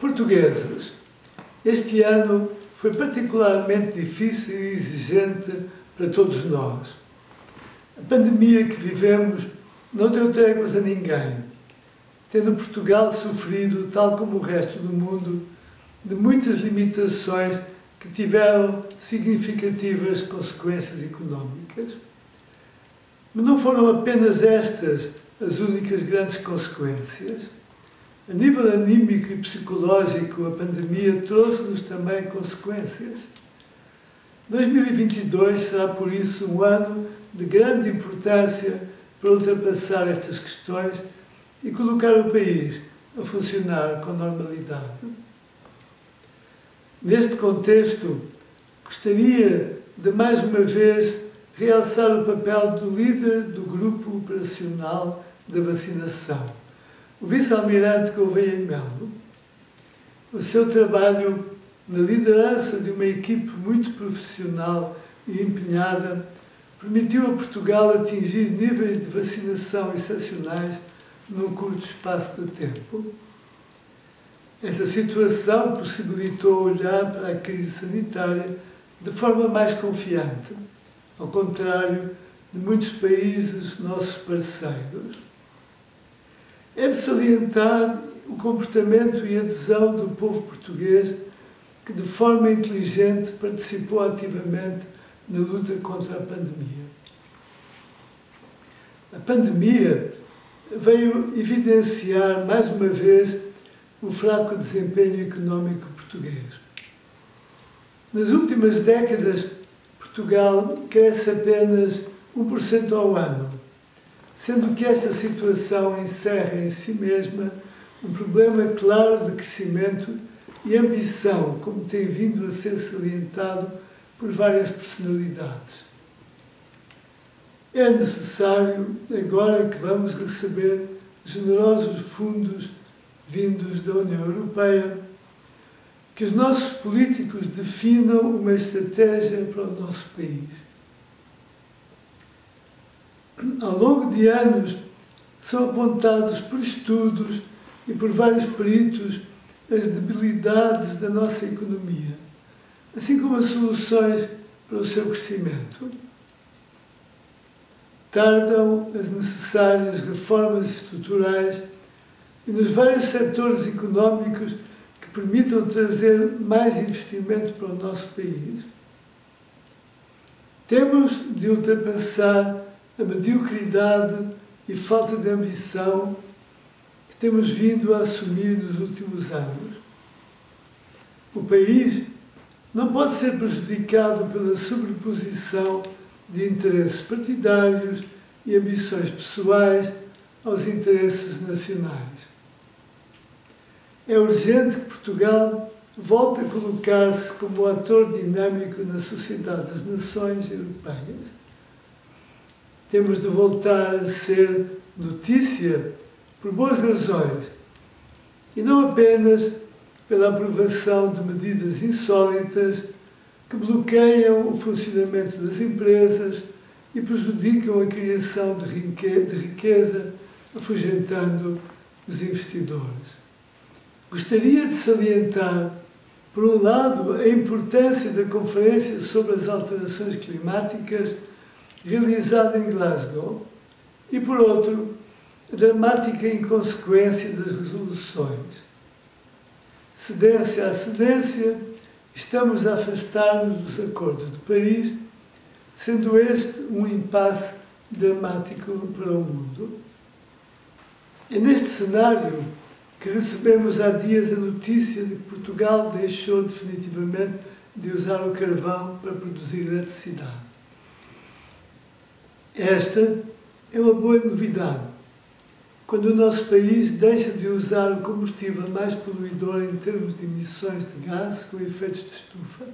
Portugueses, este ano foi particularmente difícil e exigente para todos nós. A pandemia que vivemos não deu tréguas a ninguém, tendo Portugal sofrido, tal como o resto do mundo, de muitas limitações que tiveram significativas consequências económicas. Mas não foram apenas estas as únicas grandes consequências. A nível anímico e psicológico, a pandemia trouxe-nos também consequências. 2022 será, por isso, um ano de grande importância para ultrapassar estas questões e colocar o país a funcionar com normalidade. Neste contexto, gostaria de, mais uma vez, realçar o papel do líder do Grupo Operacional da Vacinação, o vice-almirante Gouveia e Melo. O seu trabalho na liderança de uma equipe muito profissional e empenhada permitiu a Portugal atingir níveis de vacinação excepcionais num curto espaço de tempo. Essa situação possibilitou olhar para a crise sanitária de forma mais confiante, ao contrário de muitos países nossos parceiros. É de salientar o comportamento e adesão do povo português que, de forma inteligente, participou ativamente na luta contra a pandemia. A pandemia veio evidenciar, mais uma vez, o fraco desempenho económico português. Nas últimas décadas, Portugal cresce apenas 1% ao ano, sendo que esta situação encerra em si mesma um problema claro de crescimento e ambição, como tem vindo a ser salientado por várias personalidades. É necessário, agora que vamos receber generosos fundos vindos da União Europeia, que os nossos políticos definam uma estratégia para o nosso país. Ao longo de anos, são apontados por estudos e por vários peritos as debilidades da nossa economia, assim como as soluções para o seu crescimento. Tardam as necessárias reformas estruturais e nos vários setores económicos que permitam trazer mais investimento para o nosso país. Temos de ultrapassar a mediocridade e falta de ambição que temos vindo a assumir nos últimos anos. O país não pode ser prejudicado pela sobreposição de interesses partidários e ambições pessoais aos interesses nacionais. É urgente que Portugal volte a colocar-se como ator dinâmico na Sociedade das Nações Europeias. Temos de voltar a ser notícia por boas razões e não apenas pela aprovação de medidas insólitas que bloqueiam o funcionamento das empresas e prejudicam a criação de riqueza, afugentando os investidores. Gostaria de salientar, por um lado, a importância da Conferência sobre as Alterações Climáticas realizada em Glasgow e, por outro, a dramática inconsequência das resoluções. Cedência a cedência, estamos a afastar-nos dos acordos de Paris, sendo este um impasse dramático para o mundo. É neste cenário que recebemos há dias a notícia de que Portugal deixou definitivamente de usar o carvão para produzir eletricidade. Esta é uma boa novidade, quando o nosso país deixa de usar o combustível mais poluidor em termos de emissões de gases com efeitos de estufa.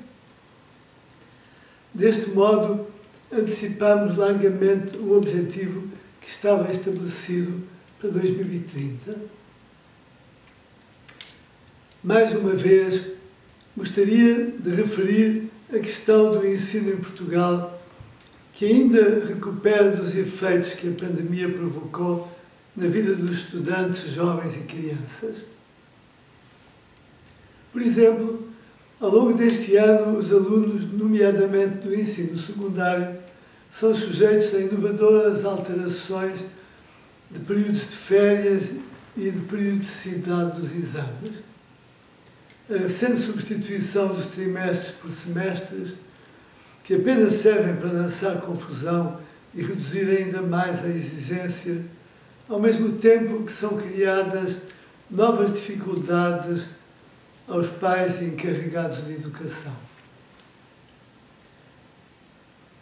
Deste modo, antecipamos largamente o objetivo que estava estabelecido para 2030. Mais uma vez, gostaria de referir a questão do ensino em Portugal, que ainda recupera dos efeitos que a pandemia provocou na vida dos estudantes, jovens e crianças. Por exemplo, ao longo deste ano, os alunos, nomeadamente do ensino secundário, são sujeitos a inovadoras alterações de períodos de férias e de periodicidade dos exames. A recente substituição dos trimestres por semestres, que apenas servem para lançar confusão e reduzir ainda mais a exigência, ao mesmo tempo que são criadas novas dificuldades aos pais e encarregados de educação.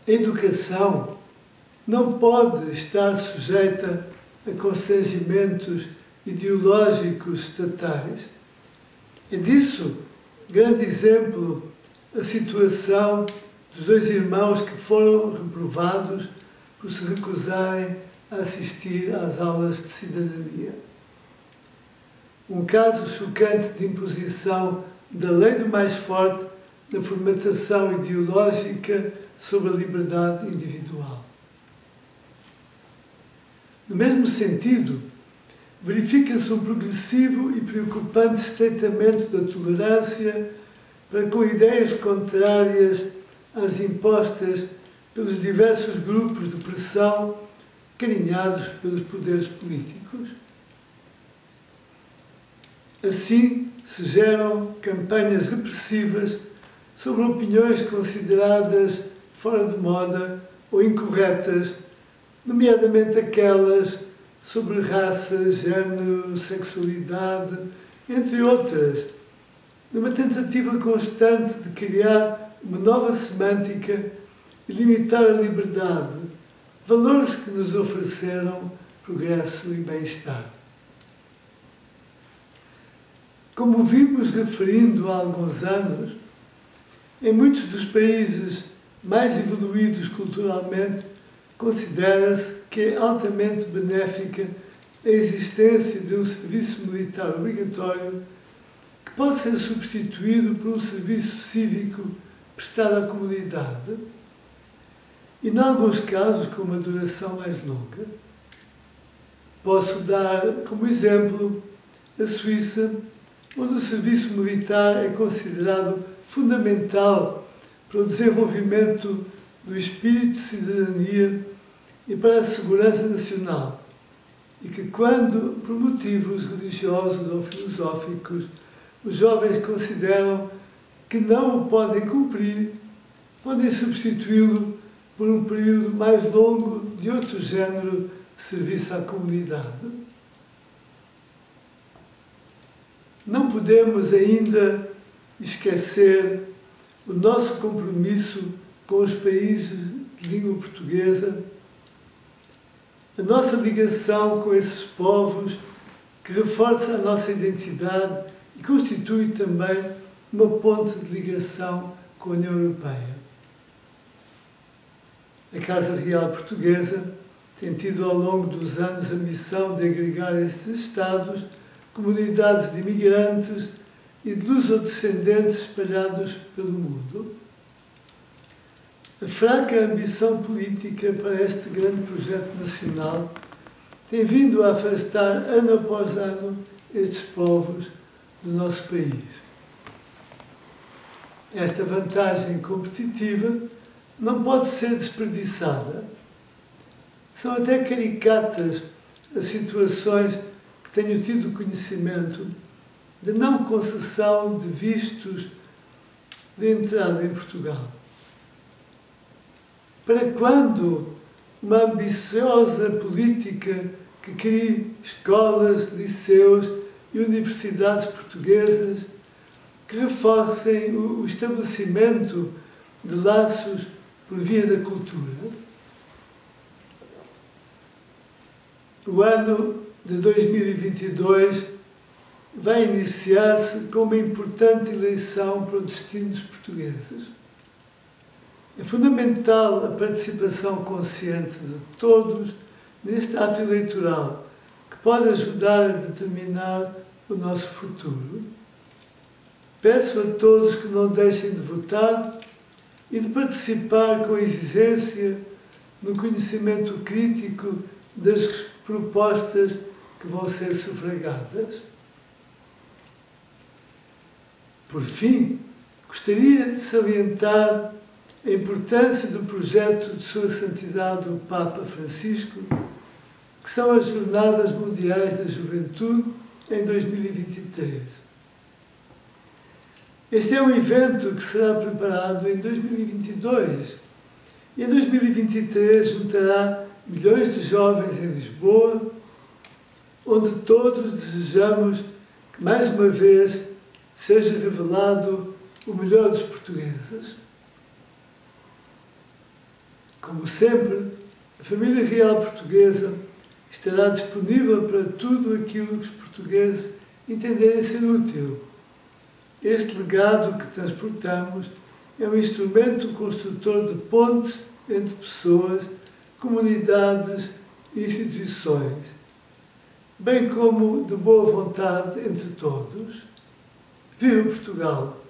A educação não pode estar sujeita a constrangimentos ideológicos estatais. É disso grande exemplo a situação dos dois irmãos que foram reprovados por se recusarem a assistir às aulas de cidadania. Um caso chocante de imposição da lei do mais forte na formatação ideológica sobre a liberdade individual. No mesmo sentido, verifica-se um progressivo e preocupante estreitamento da tolerância para com ideias contrárias às impostas pelos diversos grupos de pressão carinhados pelos poderes políticos. Assim, se geram campanhas repressivas sobre opiniões consideradas fora de moda ou incorretas, nomeadamente aquelas sobre raça, género, sexualidade, entre outras, numa tentativa constante de criar uma nova semântica e limitar a liberdade, valores que nos ofereceram progresso e bem-estar. Como vimos referindo há alguns anos, em muitos dos países mais evoluídos culturalmente, considera-se que é altamente benéfica a existência de um serviço militar obrigatório que pode ser substituído por um serviço cívico prestado à comunidade e, em alguns casos, com uma duração mais longa. Posso dar como exemplo a Suíça, onde o serviço militar é considerado fundamental para o desenvolvimento do espírito de cidadania e para a segurança nacional, e que, quando, por motivos religiosos ou filosóficos, os jovens consideram que não o podem cumprir, podem substituí-lo por um período mais longo de outro género de serviço à comunidade. Não podemos ainda esquecer o nosso compromisso com os países de língua portuguesa, a nossa ligação com esses povos, que reforça a nossa identidade e constitui também uma ponte de ligação com a União Europeia. A Casa Real Portuguesa tem tido ao longo dos anos a missão de agregar estes Estados, comunidades de imigrantes e de lusodescendentes espalhados pelo mundo. A fraca ambição política para este grande projeto nacional tem vindo a afastar, ano após ano, estes povos do nosso país. Esta vantagem competitiva não pode ser desperdiçada. São até caricatas as situações que tenho tido conhecimento de não concessão de vistos de entrada em Portugal. Para quando uma ambiciosa política que crie escolas, liceus e universidades portuguesas que reforcem o estabelecimento de laços por via da cultura? O ano de 2022 vai iniciar-se com uma importante eleição para o destino dos portugueses. É fundamental a participação consciente de todos neste ato eleitoral, que pode ajudar a determinar o nosso futuro. Peço a todos que não deixem de votar e de participar com exigência no conhecimento crítico das propostas que vão ser sufragadas. Por fim, gostaria de salientar a importância do projeto de Sua Santidade o Papa Francisco, que são as Jornadas Mundiais da Juventude em 2023. Este é um evento que será preparado em 2022 e em 2023 juntará milhões de jovens em Lisboa, onde todos desejamos que mais uma vez seja revelado o melhor dos portugueses. Como sempre, a família real portuguesa estará disponível para tudo aquilo que os portugueses entenderem ser útil. Este legado que transportamos é um instrumento construtor de pontes entre pessoas, comunidades e instituições, bem como de boa vontade entre todos. Viva Portugal!